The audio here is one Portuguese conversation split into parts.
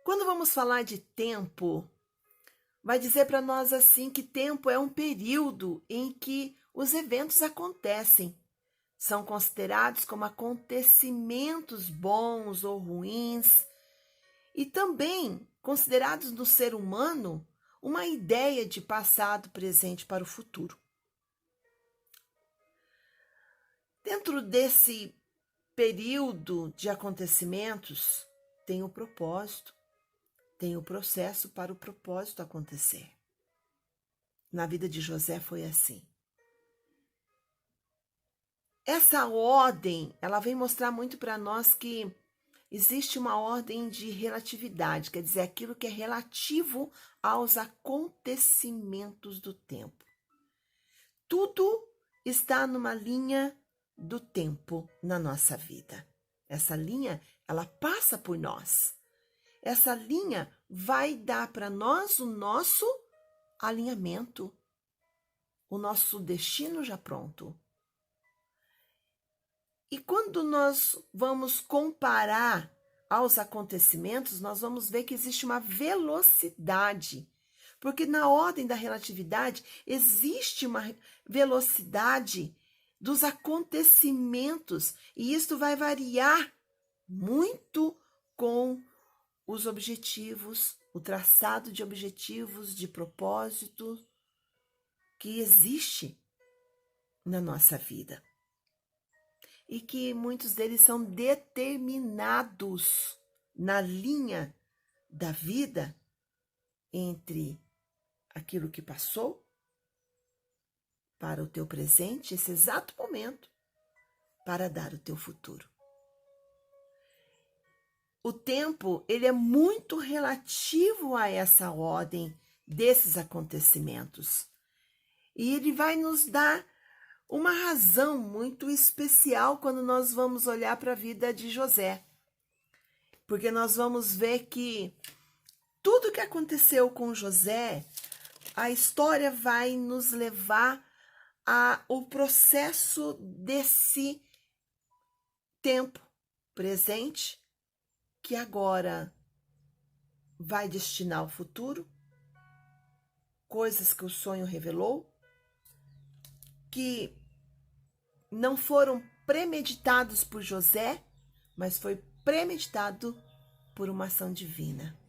Quando vamos falar de tempo, vai dizer para nós assim que tempo é um período em que os eventos acontecem. São considerados como acontecimentos bons ou ruins e também considerados no ser humano uma ideia de passado, presente para o futuro. Dentro desse período de acontecimentos, tem o propósito, tem o processo para o propósito acontecer. Na vida de José foi assim. Essa ordem, ela vem mostrar muito para nós que existe uma ordem de relatividade, quer dizer, aquilo que é relativo aos acontecimentos do tempo. Tudo está numa linha do tempo na nossa vida. Essa linha, ela passa por nós. Essa linha vai dar para nós o nosso alinhamento, o nosso destino já pronto. E quando nós vamos comparar aos acontecimentos, nós vamos ver que existe uma velocidade, porque na ordem da relatividade existe uma velocidade dos acontecimentos, e isto vai variar muito com os objetivos, o traçado de objetivos, de propósito que existe na nossa vida. E que muitos deles são determinados na linha da vida entre aquilo que passou para o teu presente, esse exato momento, para dar o teu futuro. O tempo, ele é muito relativo a essa ordem desses acontecimentos. E ele vai nos dar uma razão muito especial quando nós vamos olhar para a vida de José. Porque nós vamos ver que tudo que aconteceu com José, a história vai nos levar ao processo desse tempo presente, que agora vai destinar o futuro, coisas que o sonho revelou, que não foram premeditados por José, mas foi premeditado por uma ação divina,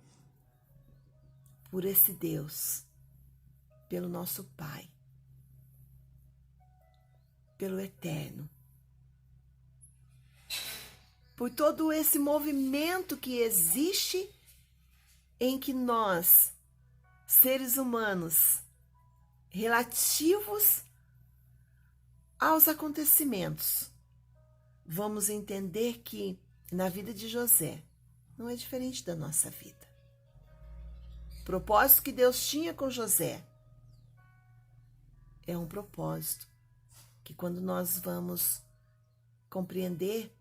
por esse Deus, pelo nosso Pai, pelo Eterno, por todo esse movimento que existe em que nós, seres humanos, relativos aos acontecimentos, vamos entender que na vida de José não é diferente da nossa vida. O propósito que Deus tinha com José é um propósito que, quando nós vamos compreender,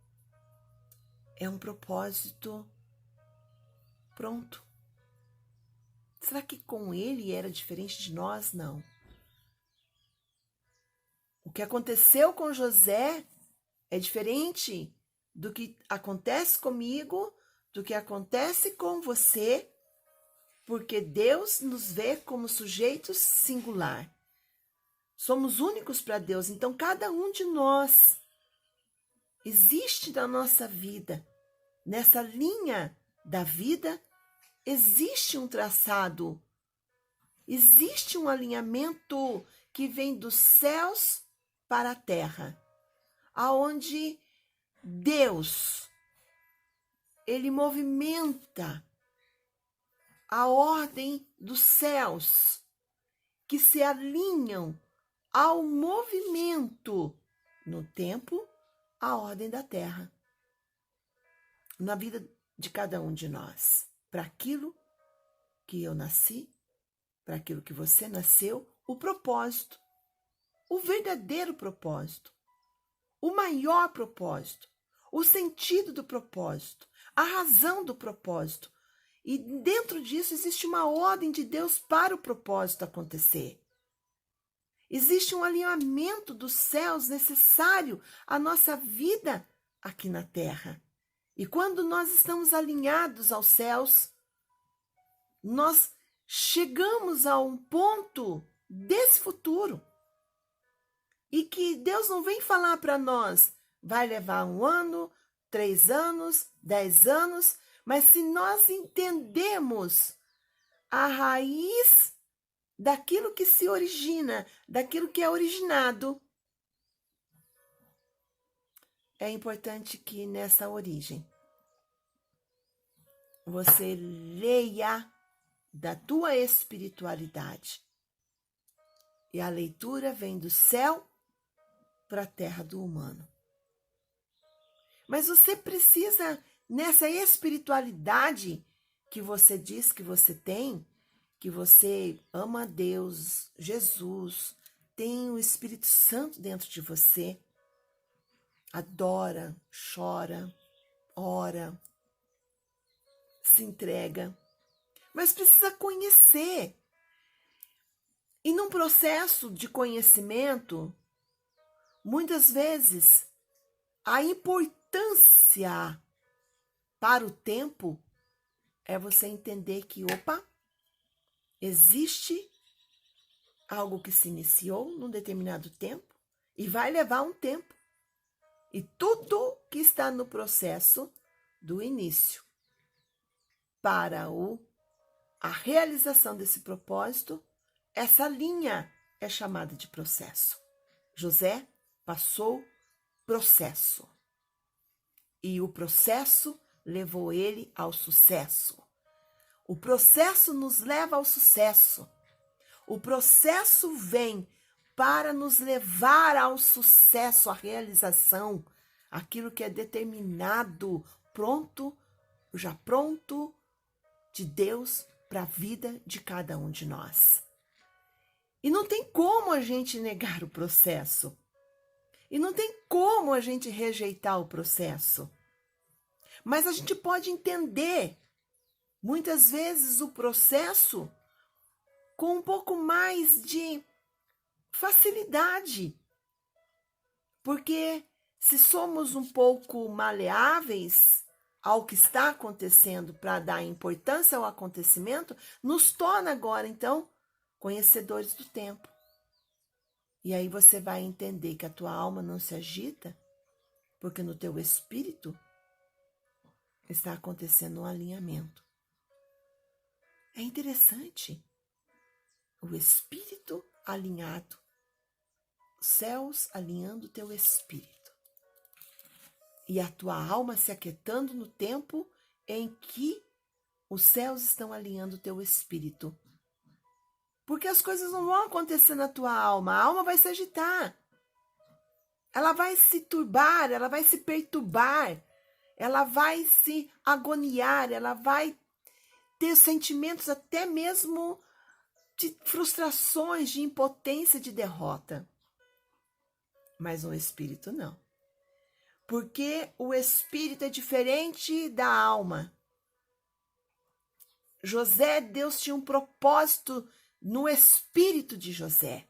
é um propósito pronto. Será que com ele era diferente de nós? Não. O que aconteceu com José é diferente do que acontece comigo, do que acontece com você, porque Deus nos vê como sujeitos singular. Somos únicos para Deus, então cada um de nós existe na nossa vida, nessa linha da vida, existe um traçado, existe um alinhamento que vem dos céus para a terra, aonde Deus, ele movimenta a ordem dos céus, que se alinham ao movimento no tempo, a ordem da terra, na vida de cada um de nós, para aquilo que eu nasci, para aquilo que você nasceu, o propósito, o verdadeiro propósito, o maior propósito, o sentido do propósito, a razão do propósito. E dentro disso existe uma ordem de Deus para o propósito acontecer. Existe um alinhamento dos céus necessário à nossa vida aqui na terra. E quando nós estamos alinhados aos céus, nós chegamos a um ponto desse futuro. E que Deus não vem falar para nós, vai levar 1 ano, 3 anos, 10 anos, mas se nós entendemos a raiz daquilo que se origina, daquilo que é originado, é importante que nessa origem você leia da tua espiritualidade. E a leitura vem do céu para a terra do humano. Mas você precisa, nessa espiritualidade que você diz que você tem, que você ama a Deus, Jesus, tem o Espírito Santo dentro de você, adora, chora, ora, se entrega, mas precisa conhecer. E num processo de conhecimento, muitas vezes, a importância para o tempo é você entender que, opa, existe algo que se iniciou num determinado tempo e vai levar um tempo. E tudo que está no processo do início para a realização desse propósito, essa linha é chamada de processo. José passou processo. E o processo levou ele ao sucesso. O processo nos leva ao sucesso. O processo vem para nos levar ao sucesso, à realização, aquilo que é determinado, pronto, já pronto de Deus para a vida de cada um de nós. E não tem como a gente negar o processo. E não tem como a gente rejeitar o processo. Mas a gente pode entender, muitas vezes, o processo com um pouco mais de facilidade. Porque se somos um pouco maleáveis ao que está acontecendo para dar importância ao acontecimento, nos torna agora, então, conhecedores do tempo. E aí você vai entender que a tua alma não se agita, porque no teu espírito está acontecendo um alinhamento. É interessante. O espírito alinhado. Céus alinhando o teu espírito. E a tua alma se aquietando no tempo em que os céus estão alinhando o teu espírito. Porque as coisas não vão acontecer na tua alma. A alma vai se agitar. Ela vai se turbar, ela vai se perturbar. Ela vai se agoniar, ela vai ter sentimentos até mesmo de frustrações, de impotência, de derrota. Mas o espírito não. Porque o espírito é diferente da alma. José, Deus tinha um propósito no espírito de José.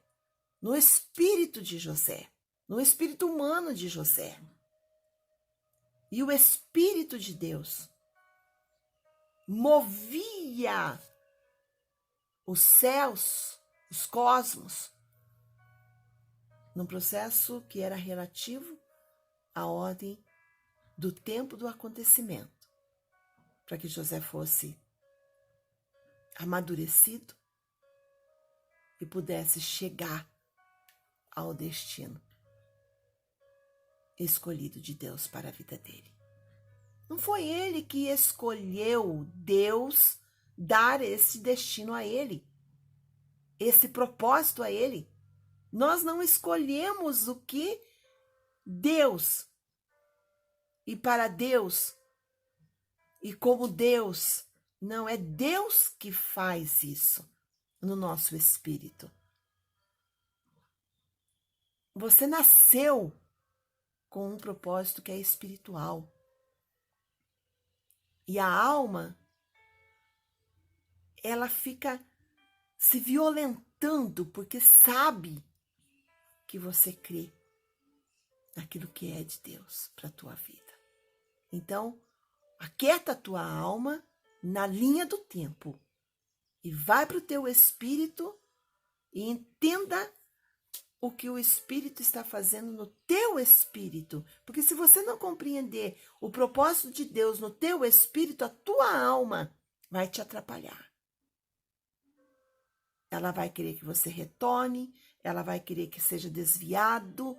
No espírito de José. No espírito humano de José. E o Espírito de Deus movia os céus, os cosmos, num processo que era relativo à ordem do tempo do acontecimento, para que José fosse amadurecido e pudesse chegar ao destino escolhido de Deus para a vida dele. Não foi ele que escolheu Deus dar esse destino a ele, esse propósito a ele. Nós não escolhemos o que Deus, e para Deus, e como Deus. Não, é Deus que faz isso no nosso espírito. Você nasceu com um propósito que é espiritual. E a alma, ela fica se violentando porque sabe que você crê naquilo que é de Deus para a tua vida. Então, aquieta a tua alma na linha do tempo. e vai para o teu espírito e entenda o que o espírito está fazendo no teu espírito. Porque se você não compreender o propósito de Deus no teu espírito, a tua alma vai te atrapalhar. Ela vai querer que você retorne, ela vai querer que seja desviado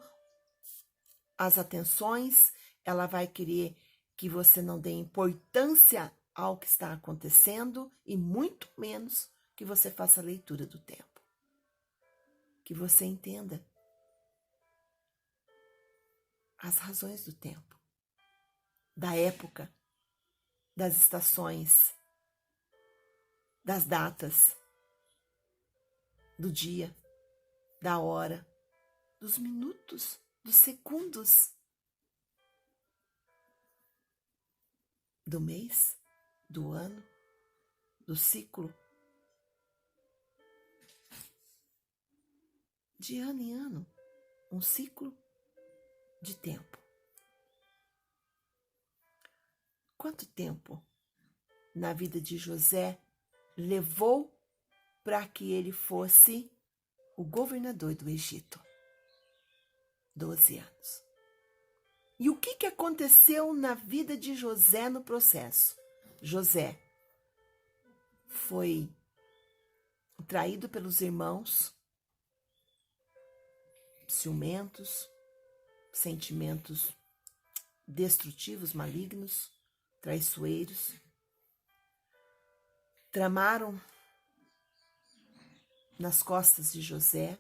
as atenções, ela vai querer que você não dê importância ao que está acontecendo e muito menos que você faça a leitura do tempo. Que você entenda as razões do tempo, da época, das estações, das datas, do dia, da hora, dos minutos, dos segundos, do mês, do ano, do ciclo. De ano em ano, um ciclo de tempo. Quanto tempo na vida de José levou para que ele fosse o governador do Egito? 12 anos. E o que aconteceu na vida de José no processo? José foi traído pelos irmãos, ciumentos, sentimentos destrutivos, malignos, traiçoeiros. Tramaram nas costas de José,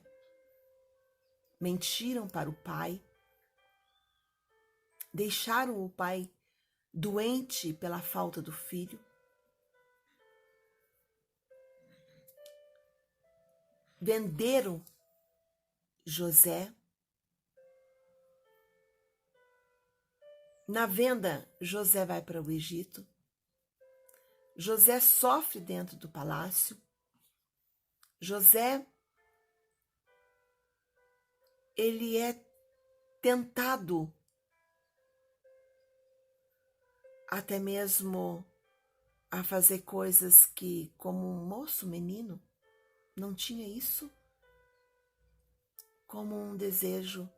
mentiram para o pai, deixaram o pai doente pela falta do filho. Venderam José. Na venda, José vai para o Egito. José sofre dentro do palácio. José, ele é tentado até mesmo a fazer coisas que, como um moço, menino, não tinha isso como um desejo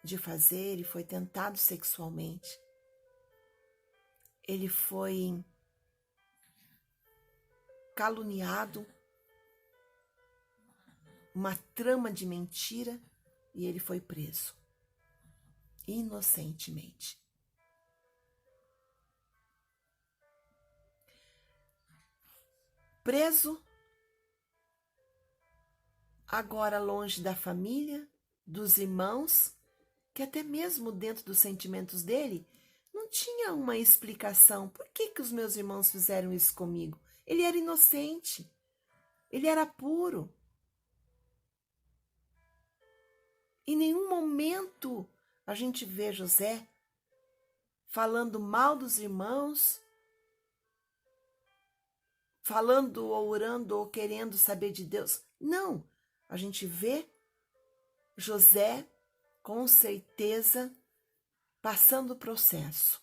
de fazer. Ele foi tentado sexualmente. Ele foi caluniado, uma trama de mentira, e ele foi preso inocentemente. Preso, agora longe da família, dos irmãos, que até mesmo dentro dos sentimentos dele, não tinha uma explicação. Por que os meus irmãos fizeram isso comigo? Ele era inocente, ele era puro. Em nenhum momento a gente vê José falando mal dos irmãos, falando ou orando ou querendo saber de Deus. Não, a gente vê José com certeza passando o processo.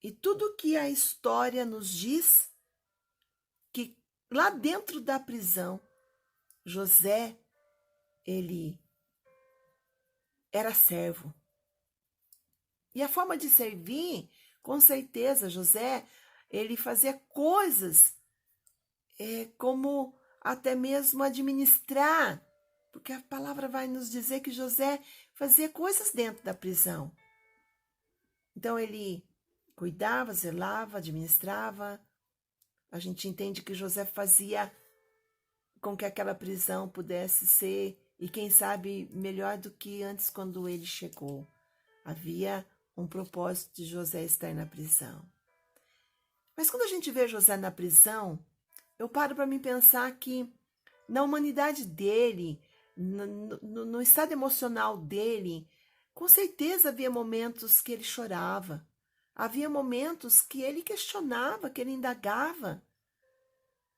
E tudo que a história nos diz, que lá dentro da prisão, José, ele era servo. E a forma de servir, com certeza, José, ele fazia coisas como até mesmo administrar, porque a palavra vai nos dizer que José fazia coisas dentro da prisão. Então ele cuidava, zelava, administrava. A gente entende que José fazia com que aquela prisão pudesse ser, e quem sabe melhor do que antes quando ele chegou. Havia um propósito de José estar na prisão. Mas quando a gente vê José na prisão, eu paro para me pensar que na humanidade dele, no estado emocional dele, com certeza havia momentos que ele chorava. Havia momentos que ele questionava, que ele indagava.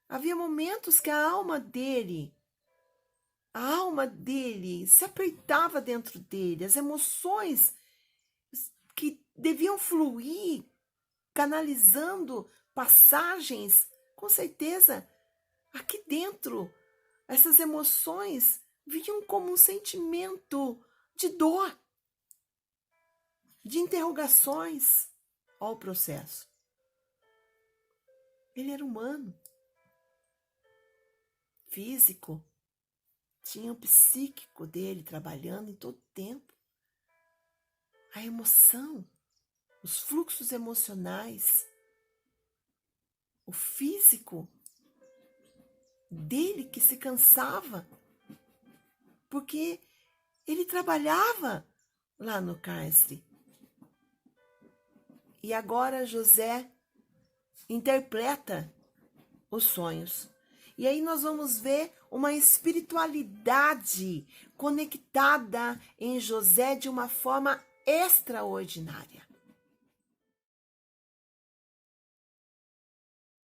Havia momentos que a alma dele se apertava dentro dele, as emoções que deviam fluir, canalizando passagens Com certeza, aqui dentro, essas emoções vinham como um sentimento de dor, de interrogações ao processo. Ele era humano, físico, tinha o psíquico dele trabalhando em todo tempo. A emoção, os fluxos emocionais, o físico dele que se cansava, porque ele trabalhava lá no cárcere. E agora José interpreta os sonhos. E aí nós vamos ver uma espiritualidade conectada em José de uma forma extraordinária.